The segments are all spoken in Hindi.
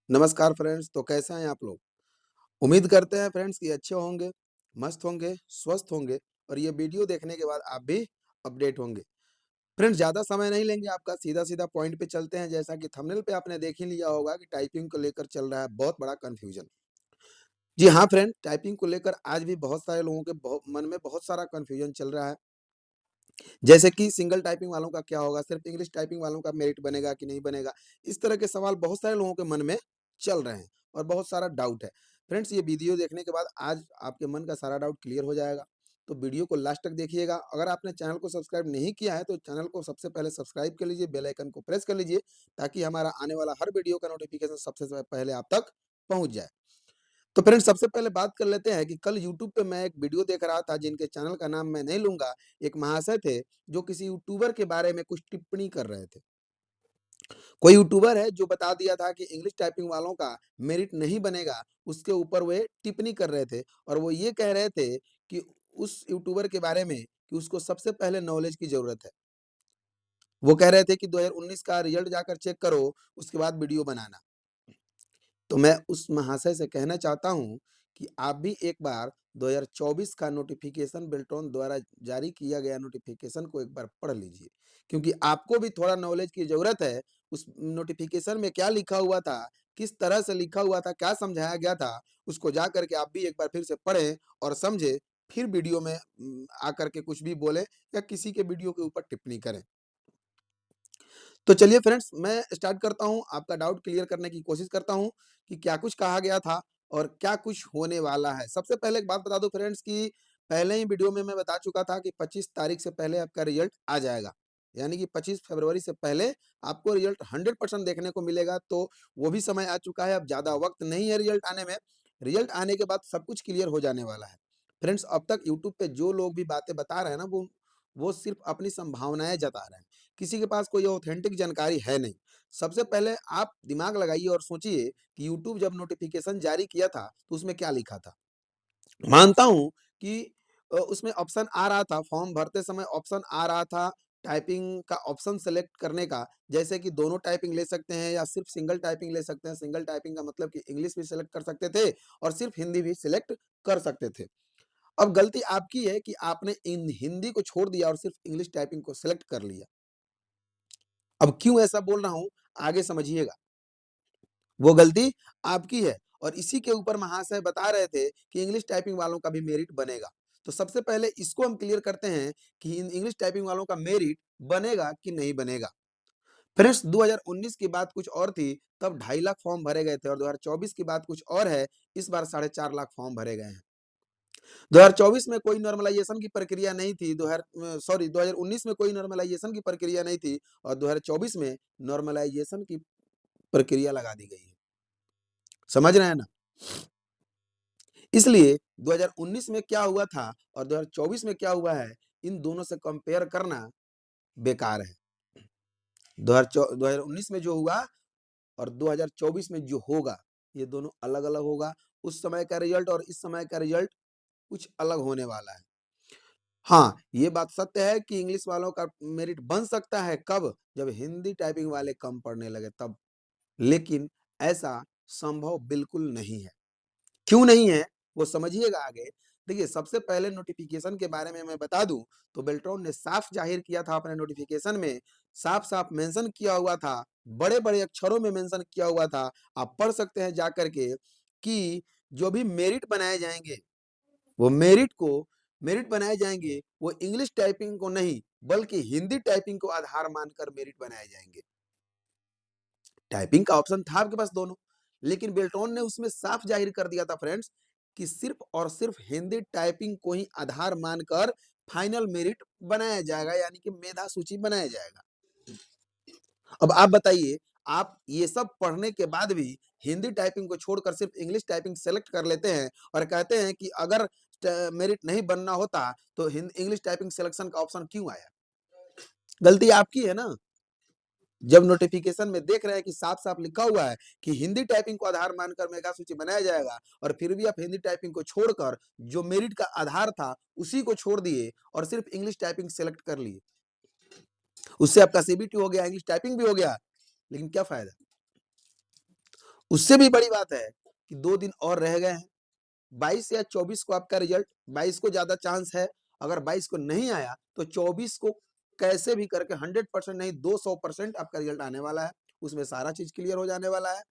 नमस्कार फ्रेंड्स, तो कैसे हैं आप लोग? उम्मीद करते हैं फ्रेंड्स कि अच्छे होंगे, मस्त होंगे, स्वस्थ होंगे और ये वीडियो देखने के बाद आप भी अपडेट होंगे। फ्रेंड्स ज़्यादा समय नहीं लेंगे आपका, सीधा-सीधा पॉइंट पे चलते हैं। जैसा कि थंबनेल पे आपने देख ही लिया होगा कि टाइपिंग को लेकर चल रहा है बहुत बड़ा कन्फ्यूजन। जी हाँ फ्रेंड, टाइपिंग को लेकर आज भी बहुत सारे लोगों के मन में बहुत सारा कन्फ्यूजन चल रहा है। जैसे कि सिंगल टाइपिंग वालों का क्या होगा? सिर्फ़ इंग्लिश टाइपिंग वालों का मेरिट बनेगा कि नहीं बनेगा? इस तरह के सवाल बहुत सारे लोगों के मन में चल रहे हैं और बहुत सारा डाउट है। फ्रेंड्स, ये वीडियो देखने के बाद आज आपके मन का सारा डाउट क्लियर हो जाएगा। तो वीडियो को लास्ट तक देखिएगा। अगर आपने चैनल को सब्सक्राइब नहीं किया है तो चैनल को सबसे पहले सब्सक्राइब कर लीजिए, बेल आइकन को प्रेस कर लीजिए ताकि हमारा आने वाला हर वीडियो का नोटिफ़िकेशन सबसे पहले आप तक पहुँच जाए। तो फ्रेंड्स, सबसे पहले बात कर लेते हैं कि कल यूट्यूब पे मैं एक वीडियो देख रहा था, जिनके चैनल का नाम मैं नहीं लूँगा। एक महाशय थे जो किसी यूट्यूबर के बारे में कुछ टिप्पणी कर रहे थे। कोई यूट्यूबर है जो बता दिया था कि इंग्लिश टाइपिंग वालों का मेरिट नहीं बनेगा, उसके ऊपर वे टिप्पणी कर रहे थे और वो ये कह रहे थे कि उस यूट्यूबर के बारे में कि उसको सबसे पहले नॉलेज की ज़रूरत है। वो कह रहे थे कि 2019 का रिज़ल्ट जाकर चेक करो, उसके बाद वीडियो बनाना। तो मैं उस महाशय से कहना चाहता हूँ कि आप भी एक बार 2024 का नोटिफिकेशन बेल्ट्रॉन द्वारा जारी किया गया नोटिफिकेशन को एक बार पढ़ लीजिए, क्योंकि आपको भी थोड़ा नॉलेज की ज़रूरत है। उस नोटिफिकेशन में क्या लिखा हुआ था, किस तरह से लिखा हुआ था, क्या समझाया गया था, उसको जा करके आप भी एक बार फिर से पढ़ें और समझें, फिर वीडियो में आकर के कुछ भी बोलें या किसी के वीडियो के ऊपर टिप्पणी करें। तो चलिए फ्रेंड्स, मैं स्टार्ट करता हूँ, आपका डाउट क्लियर करने की कोशिश करता हूँ कि क्या कुछ कहा गया था और क्या कुछ होने वाला है। सबसे पहले एक बात बता दूँ फ्रेंड्स कि पहले ही वीडियो में मैं बता चुका था कि 25 तारीख से पहले आपका रिजल्ट आ जाएगा। यानी कि 25 फरवरी से पहले आपको रिजल्ट 100% देखने को मिलेगा, तो वो भी समय आ चुका है, अब ज़्यादा वक़्त नहीं है रिजल्ट आने में। रिजल्ट आने के बाद सब कुछ क्लियर हो जाने वाला है। फ्रेंड्स, अब तक यूट्यूब पे जो लोग भी बातें बता रहे हैं ना, वो सिर्फ़ अपनी संभावनाएँ जता रहे हैं। किसी के पास कोई ऑथेंटिक जानकारी है नहीं। सबसे पहले आप दिमाग लगाइए और सोचिए कि यूट्यूब जब नोटिफ़िकेशन जारी किया था, तो उसमें क्या लिखा था? मानता हूँ कि उसमें ऑप्शन आ रहा था, फॉर्म भरते समय ऑप्शन आ रहा था टाइपिंग का ऑप्शन सेलेक्ट करने का, जैसे कि दोनों टाइपिंग ले सकते हैं या सिर्फ़ सिंगल टाइपिंग ले सकते हैं। सिंगल टाइपिंग का मतलब कि इंग्लिश भी सेलेक्ट कर सकते थे और सिर्फ़ हिंदी भी सिलेक्ट कर सकते थे। अब गलती आपकी है कि आपने इन हिंदी को छोड़ दिया और सिर्फ़ इंग्लिश टाइपिंग को सेलेक्ट कर लिया। अब क्यों ऐसा बोल रहा हूँ, आगे समझिएगा। वो गलती आपकी है और इसी के ऊपर महाशय बता रहे थे कि इंग्लिश टाइपिंग वालों का भी मेरिट बनेगा। तो सबसे पहले इसको हम क्लियर करते हैं कि इन इंग्लिश टाइपिंग वालों का मेरिट बनेगा कि नहीं बनेगा। फ्रेंड्स, 2019 की बात कुछ और थी, तब 2.5 लाख फॉर्म भरे गए थे और 2024 की बात कुछ और है, इस बार 4.5 लाख फॉर्म भरे गए हैं। 2024 में कोई नॉर्मलाइजेशन की प्रक्रिया नहीं थी, 2019 में कोई नॉर्मलाइजेशन की प्रक्रिया नहीं थी और 2024 में नॉर्मलाइजेशन की प्रक्रिया लगा दी गई है। समझ रहे हैं ना? इसलिए 2019 में क्या हुआ था और 2024 में क्या हुआ है, इन दोनों से कंपेयर करना बेकार है। 2019 में जो हुआ और 2024 में जो होगा, ये दोनों अलग-अलग होगा। उस समय का रिजल्ट और इस समय का रिजल्ट कुछ अलग होने वाला है। हाँ, ये बात सत्य है कि इंग्लिश वालों का मेरिट बन सकता है, कब? जब हिंदी टाइपिंग वाले कम पढ़ने लगे तब। लेकिन ऐसा संभव बिल्कुल नहीं है। क्यों नहीं है, वो समझिएगा आगे। देखिए, सबसे पहले नोटिफ़िकेशन के बारे में मैं बता दूँ, तो बेल्ट्रॉन ने साफ ज़ाहिर किया था अपने नोटिफ़िकेशन में, साफ-साफ मेंशन किया हुआ था, बड़े-बड़े अक्षरों में मेंशन किया हुआ था, आप पढ़ सकते हैं जाकर के कि जो भी मेरिट बनाए जाएँगे, वो मेरिट बनाए जाएँगे, वो इंग्लिश टाइपिंग को नहीं, बल्कि हिंदी टाइपिंग को आधार मानकर मेरिट बनाए जाएँगे। टाइपिंग का ऑप्शन था आपके पास दोनों, लेकिन बेल्ट्रॉन ने उसमें साफ जाहिर कर दिया था फ्रेंड्स कि सिर्फ और सिर्फ हिंदी टाइपिंग को ही आधार मानकर फाइनल मेरिट बनाया जाएगा, यानी कि मेधा सूची बनाया जाएगा। अब आप बताइए, आप ये सब पढ़ने के बाद भी हिंदी टाइपिंग को छोड़कर सिर्फ इंग्लिश टाइपिंग सेलेक्ट कर लेते हैं और कहते हैं कि अगर मेरिट नहीं बनना होता तो इंग्लिश टाइपिंग सिलेक्शन का ऑप्शन क्यों आया? गलती आपकी है ना। जब नोटिफिकेशन में देख रहे हैं कि साफ-साफ लिखा हुआ है कि हिंदी टाइपिंग को आधार मानकर मेगा सूची बनाया जाएगा और फिर भी आप हिंदी टाइपिंग को छोड़कर जो मेरिट का आधार था, उसी को छोड़ दिए और सिर्फ इंग्लिश टाइपिंग सेलेक्ट कर लिए। उससे आपका सीबीटी हो गया, इंग्लिश टाइपिंग भी हो गया, लेकिन क्या फ़ायदा? उससे भी बड़ी बात है कि 2 दिन और रह गए हैं। 22 या 24 को आपका रिजल्ट 22 को ज़्यादा चांस है, अगर 22 को नहीं आया तो 24 को कैसे भी करके 100% नहीं 200% आपका रिजल्ट आने वाला है। उसमें सारा चीज़ क्लियर हो जाने वाला है,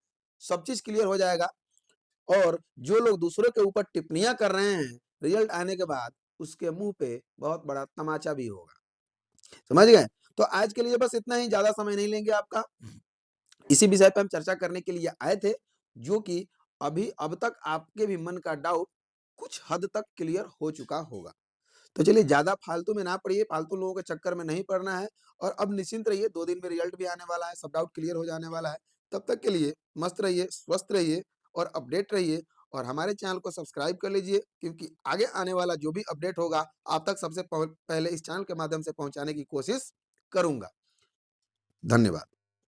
सब चीज़ क्लियर हो जाएगा और जो लोग दूसरों के ऊपर टिप्पणियाँ कर रहे हैं, रिजल्ट आने के बाद, उसके मुँह पे बहुत बड़ा तमाचा भी होगा। समझ गए? तो आज के लिए बस इतना ही, ज़्यादा समय नहीं लेंगे आपका। इसी विषय पे हम चर्चा करने के लिए आए थे, जो कि अभी अब तक आपके भी मन का डाउट कुछ हद तक क्लियर हो चुका होगा। तो चलिए ज़्यादा फालतू में ना पड़िए, फालतू लोगों के चक्कर में नहीं पड़ना है और अब निश्चिंत रहिए, 2 दिन में रिजल्ट भी आने वाला है, सब डाउट क्लियर हो जाने वाला है। तब तक के लिए मस्त रहिए, स्वस्थ रहिए और अपडेट रहिए और हमारे चैनल को सब्सक्राइब कर लीजिए क्योंकि आगे आने वाला जो भी अपडेट होगा, आप तक सबसे पहले इस चैनल के माध्यम से पहुँचाने की कोशिश करूँगा। धन्यवाद।